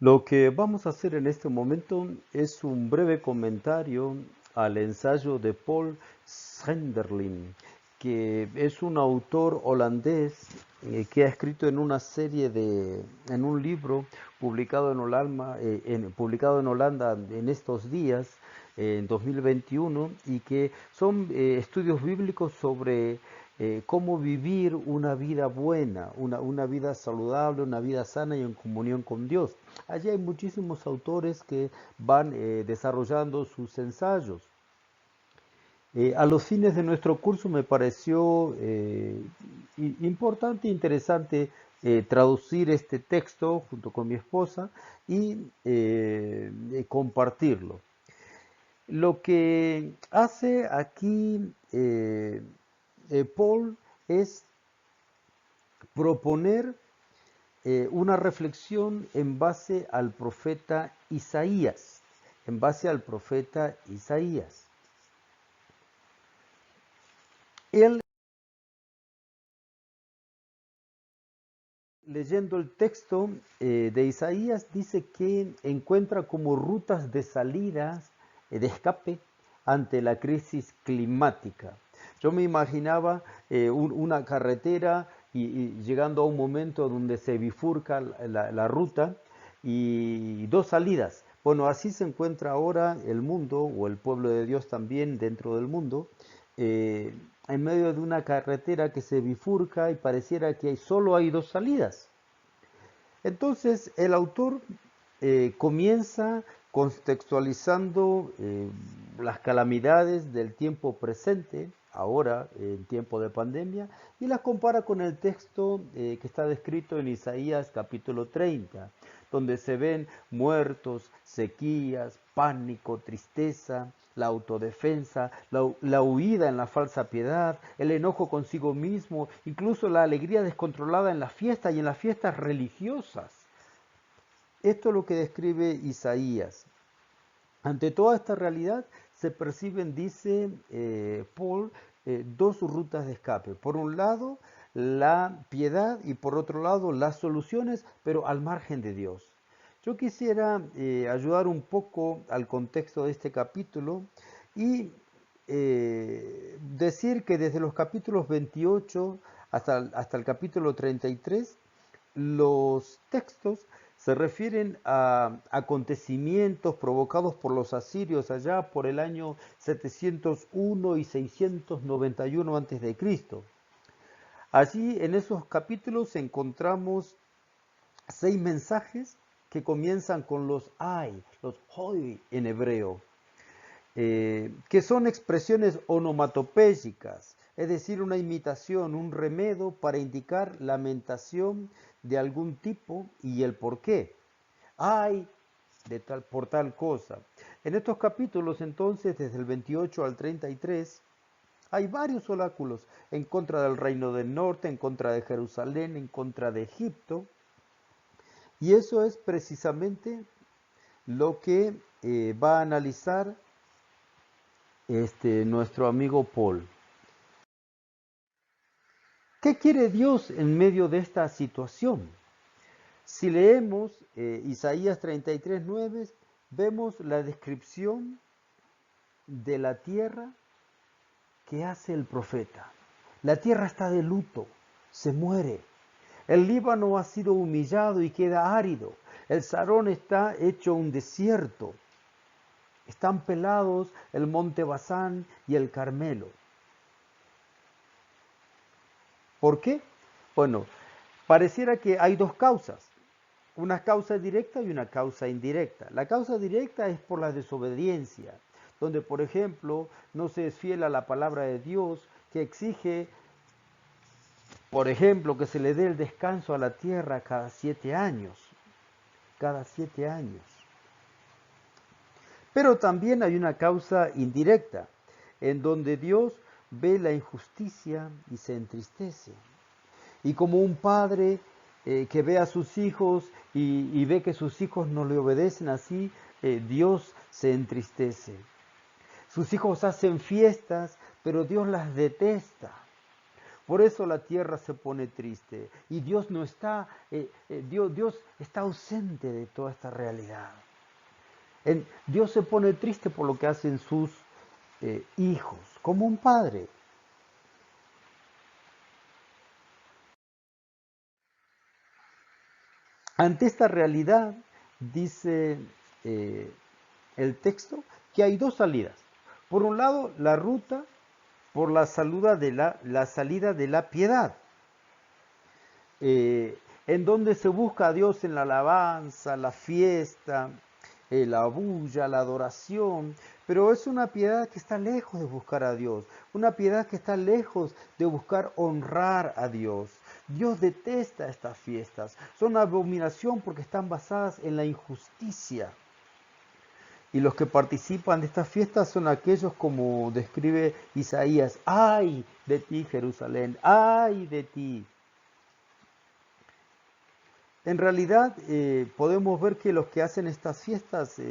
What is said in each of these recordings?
Lo que vamos a hacer en este momento es un breve comentario al ensayo de Paul Schenderlin, que es un autor holandés que ha escrito en una serie en un libro publicado en Holanda en estos días, en 2021, y que son estudios bíblicos sobre cómo vivir una vida buena, una vida saludable, una vida sana y en comunión con Dios. Allí hay muchísimos autores que van desarrollando sus ensayos. A los fines de nuestro curso me pareció importante e interesante traducir este texto junto con mi esposa y compartirlo. Lo que hace aquí Paul es proponer una reflexión en base al profeta Isaías, en base al profeta Isaías. Él, leyendo el texto de Isaías, dice que encuentra como rutas de salidas, de escape, ante la crisis climática. Yo me imaginaba una carretera y llegando a un momento donde se bifurca la ruta y dos salidas. Bueno, así se encuentra ahora el mundo o el pueblo de Dios también dentro del mundo, eh, en medio de una carretera que se bifurca y pareciera que solo hay dos salidas. Entonces el autor comienza contextualizando las calamidades del tiempo presente, ahora en tiempo de pandemia, y las compara con el texto que está descrito en Isaías capítulo 30, donde se ven muertos, sequías, pánico, tristeza, la autodefensa, la huida en la falsa piedad, el enojo consigo mismo, incluso la alegría descontrolada en la fiesta y en las fiestas religiosas. Esto es lo que describe Isaías. Ante toda esta realidad se perciben, dice Paul, dos rutas de escape. Por un lado, la piedad y por otro lado, las soluciones, pero al margen de Dios. Yo quisiera ayudar un poco al contexto de este capítulo y decir que desde los capítulos 28 hasta el capítulo 33, los textos se refieren a acontecimientos provocados por los asirios allá por el año 701 y 691 a.C. Allí en esos capítulos encontramos 6 mensajes que comienzan con los ay, los hoy en hebreo, que son expresiones onomatopéyicas, es decir, una imitación, un remedo para indicar lamentación de algún tipo y el porqué. Ay, por tal cosa. En estos capítulos, entonces, desde el 28 al 33, hay varios oráculos en contra del reino del norte, en contra de Jerusalén, en contra de Egipto, y eso es precisamente lo que va a analizar nuestro amigo Paul. ¿Qué quiere Dios en medio de esta situación? Si leemos Isaías 33:9, vemos la descripción de la tierra que hace el profeta. La tierra está de luto, se muere. El Líbano ha sido humillado y queda árido. El Sarón está hecho un desierto. Están pelados el monte Basán y el Carmelo. ¿Por qué? Bueno, pareciera que hay dos causas, una causa directa y una causa indirecta. La causa directa es por la desobediencia, donde por ejemplo no se es fiel a la palabra de Dios que exige, por ejemplo, que se le dé el descanso a la tierra cada 7 años, cada 7 años. Pero también hay una causa indirecta, en donde Dios ve la injusticia y se entristece. Y como un padre que ve a sus hijos y ve que sus hijos no le obedecen así, Dios se entristece. Sus hijos hacen fiestas, pero Dios las detesta. Por eso la tierra se pone triste. Y Dios no está, Dios está ausente de toda esta realidad. Dios se pone triste por lo que hacen sus hijos, como un padre. Ante esta realidad, dice eh, el texto, que hay dos salidas. Por un lado, la ruta por la salida de la piedad, en donde se busca a Dios en la alabanza, la fiesta, la bulla, la adoración, pero es una piedad que está lejos de buscar a Dios, una piedad que está lejos de buscar honrar a Dios. Dios detesta estas fiestas, son abominación porque están basadas en la injusticia. Y los que participan de estas fiestas son aquellos como describe Isaías, ¡ay de ti Jerusalén! ¡Ay de ti! En realidad podemos ver que los que hacen estas fiestas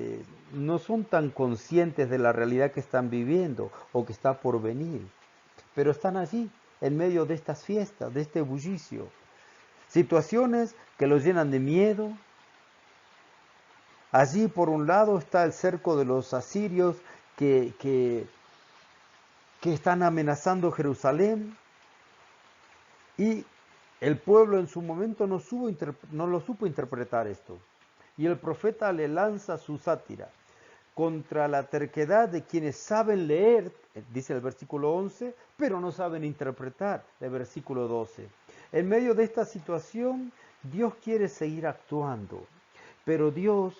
no son tan conscientes de la realidad que están viviendo o que está por venir, pero están allí en medio de estas fiestas, de este bullicio. Situaciones que los llenan de miedo. Allí por un lado está el cerco de los asirios que están amenazando Jerusalén y el pueblo en su momento no lo supo interpretar esto. Y el profeta le lanza su sátira contra la terquedad de quienes saben leer, dice el versículo 11, pero no saben interpretar, el versículo 12. En medio de esta situación, Dios quiere seguir actuando, pero Dios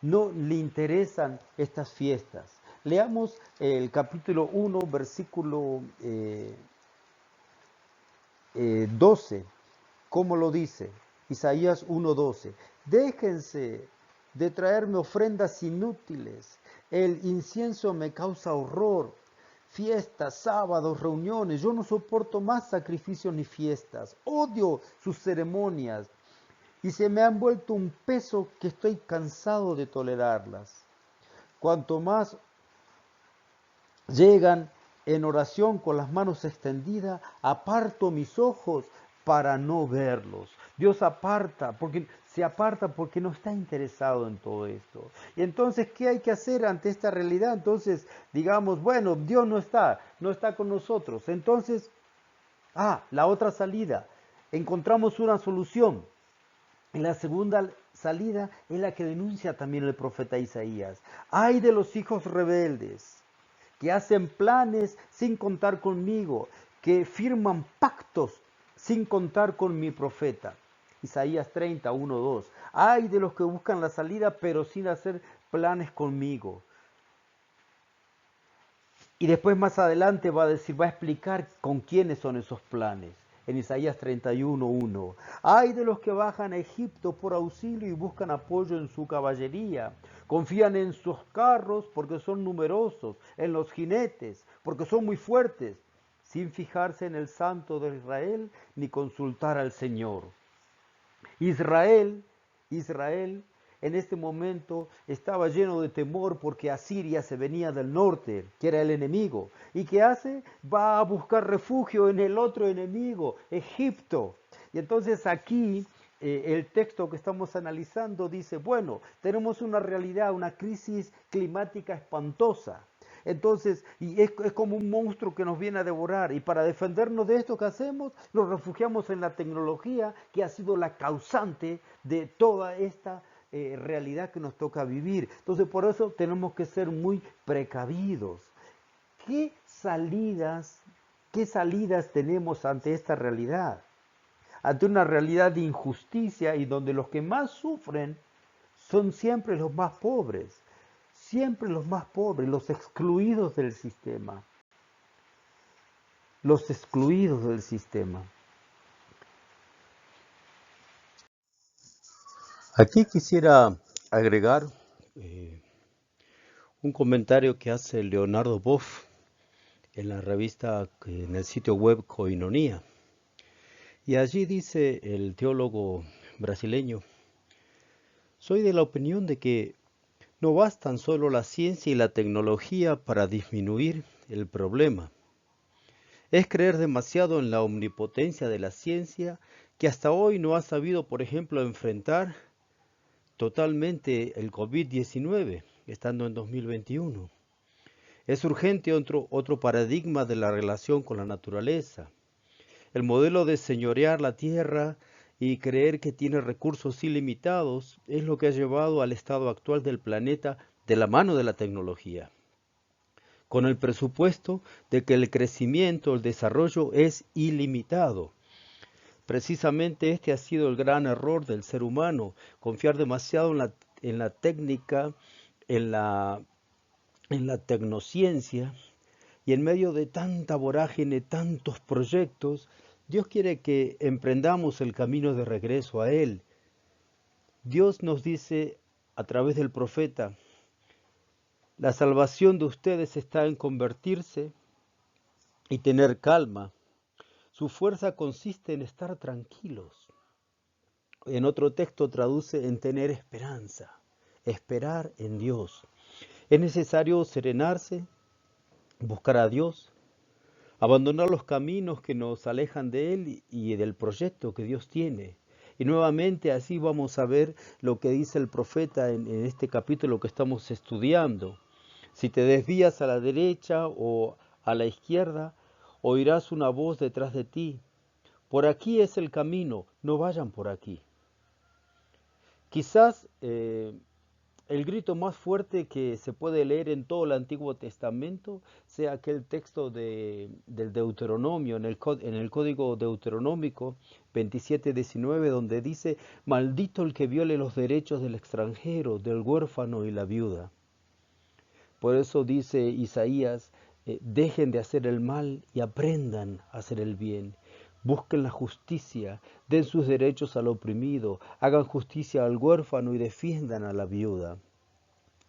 no le interesan estas fiestas. Leamos el capítulo 1, versículo 12, ¿cómo lo dice? Isaías 1:12. Déjense de traerme ofrendas inútiles. El incienso me causa horror. Fiestas, sábados, reuniones. Yo no soporto más sacrificios ni fiestas. Odio sus ceremonias. Y se me han vuelto un peso que estoy cansado de tolerarlas. Cuanto más llegan en oración con las manos extendidas, aparto mis ojos para no verlos. Dios se aparta porque no está interesado en todo esto. Y entonces, ¿qué hay que hacer ante esta realidad? Entonces, digamos, bueno, Dios no está con nosotros. Entonces, la otra salida, encontramos una solución. Y la segunda salida es la que denuncia también el profeta Isaías. ¡Ay de los hijos rebeldes! Que hacen planes sin contar conmigo, que firman pactos sin contar con mi profeta. Isaías 30, 1, 2. Ay de los que buscan la salida, pero sin hacer planes conmigo. Y después más adelante va a explicar con quiénes son esos planes. En Isaías 31, 1. Ay de los que bajan a Egipto por auxilio y buscan apoyo en su caballería. Confían en sus carros porque son numerosos, en los jinetes porque son muy fuertes, sin fijarse en el Santo de Israel ni consultar al Señor. Israel en este momento estaba lleno de temor porque Asiria se venía del norte, que era el enemigo. ¿Y qué hace? Va a buscar refugio en el otro enemigo, Egipto. Y entonces aquí el texto que estamos analizando dice, bueno, tenemos una realidad, una crisis climática espantosa. Entonces, y es como un monstruo que nos viene a devorar. Y para defendernos de esto que hacemos, nos refugiamos en la tecnología que ha sido la causante de toda esta realidad que nos toca vivir. Entonces, por eso tenemos que ser muy precavidos. ¿Qué salidas tenemos ante esta realidad? Ante una realidad de injusticia y donde los que más sufren son siempre los más pobres. Siempre los más pobres, los excluidos del sistema. Los excluidos del sistema. Aquí quisiera agregar un comentario que hace Leonardo Boff en la revista, en el sitio web Koinonia. Y allí dice el teólogo brasileño, soy de la opinión de que no bastan solo la ciencia y la tecnología para disminuir el problema. Es creer demasiado en la omnipotencia de la ciencia que hasta hoy no ha sabido, por ejemplo, enfrentar totalmente el COVID-19, estando en 2021. Es urgente otro paradigma de la relación con la naturaleza. El modelo de señorear la tierra y creer que tiene recursos ilimitados es lo que ha llevado al estado actual del planeta de la mano de la tecnología, con el presupuesto de que el crecimiento, el desarrollo es ilimitado. Precisamente este ha sido el gran error del ser humano, confiar demasiado en la técnica, en la, en la tecnociencia, y en medio de tanta vorágine, tantos proyectos, Dios quiere que emprendamos el camino de regreso a Él. Dios nos dice a través del profeta, la salvación de ustedes está en convertirse y tener calma. Su fuerza consiste en estar tranquilos. En otro texto traduce en tener esperanza, esperar en Dios. Es necesario serenarse, buscar a Dios, abandonar los caminos que nos alejan de Él y del proyecto que Dios tiene. Y nuevamente así vamos a ver lo que dice el profeta en este capítulo que estamos estudiando. Si te desvías a la derecha o a la izquierda, oirás una voz detrás de ti. Por aquí es el camino, no vayan por aquí. Quizás el grito más fuerte que se puede leer en todo el Antiguo Testamento sea aquel texto del Deuteronomio, en el Código Deuteronómico 27:19, donde dice, maldito el que viole los derechos del extranjero, del huérfano y la viuda. Por eso dice Isaías, dejen de hacer el mal y aprendan a hacer el bien. Busquen la justicia, den sus derechos al oprimido, hagan justicia al huérfano y defiendan a la viuda.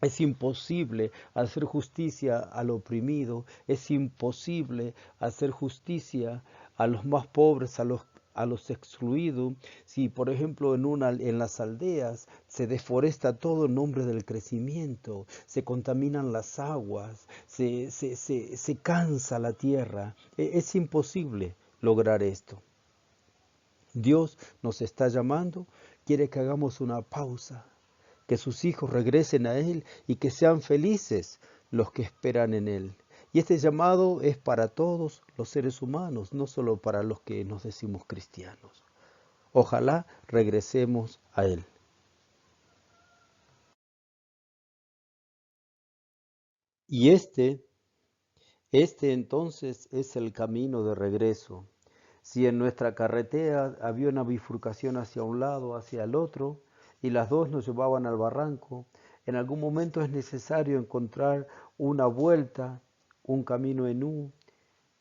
Es imposible hacer justicia al oprimido, es imposible hacer justicia a los más pobres, a los excluidos. Si, por ejemplo, en las aldeas se deforesta todo en nombre del crecimiento, se contaminan las aguas, se cansa la tierra, es imposible lograr esto. Dios nos está llamando, quiere que hagamos una pausa, que sus hijos regresen a Él y que sean felices los que esperan en Él. Y este llamado es para todos los seres humanos, no solo para los que nos decimos cristianos. Ojalá regresemos a Él. Y este entonces es el camino de regreso. Si en nuestra carretera había una bifurcación hacia un lado, hacia el otro, y las dos nos llevaban al barranco, en algún momento es necesario encontrar una vuelta, un camino en U,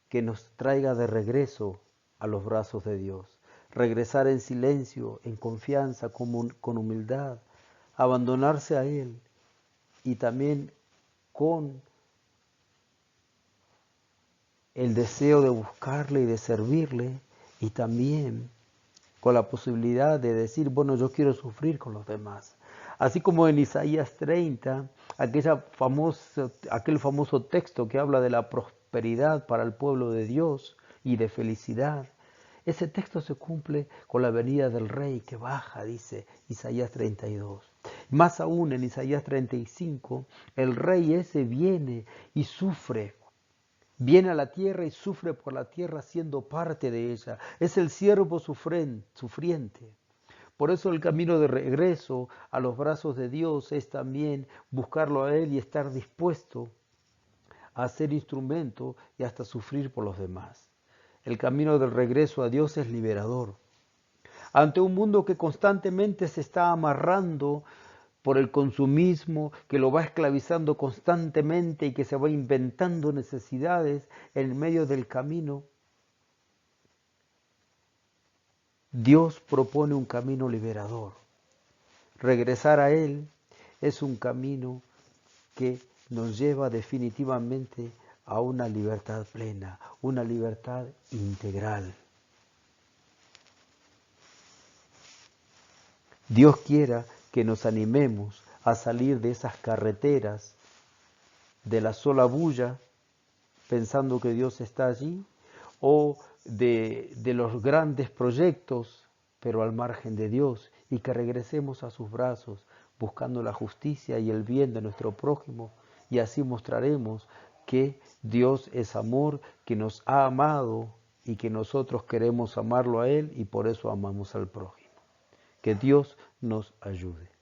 que nos traiga de regreso a los brazos de Dios. Regresar en silencio, en confianza, con humildad, abandonarse a Él y también con el deseo de buscarle y de servirle y también con la posibilidad de decir, bueno, yo quiero sufrir con los demás. Así como en Isaías 30, aquel famoso texto que habla de la prosperidad para el pueblo de Dios y de felicidad, ese texto se cumple con la venida del rey que baja, dice Isaías 32. Más aún en Isaías 35, el rey ese viene y sufre. Viene a la tierra y sufre por la tierra siendo parte de ella. Es el siervo sufriente. Por eso el camino de regreso a los brazos de Dios es también buscarlo a Él y estar dispuesto a ser instrumento y hasta sufrir por los demás. El camino del regreso a Dios es liberador. Ante un mundo que constantemente se está amarrando por el consumismo, que lo va esclavizando constantemente y que se va inventando necesidades en medio del camino, Dios propone un camino liberador. Regresar a Él es un camino que nos lleva definitivamente a una libertad plena, una libertad integral. Dios quiera que nos animemos a salir de esas carreteras de la sola bulla, pensando que Dios está allí, o de los grandes proyectos, pero al margen de Dios, y que regresemos a sus brazos buscando la justicia y el bien de nuestro prójimo, y así mostraremos que Dios es amor, que nos ha amado y que nosotros queremos amarlo a Él y por eso amamos al prójimo. Que Dios nos ayude.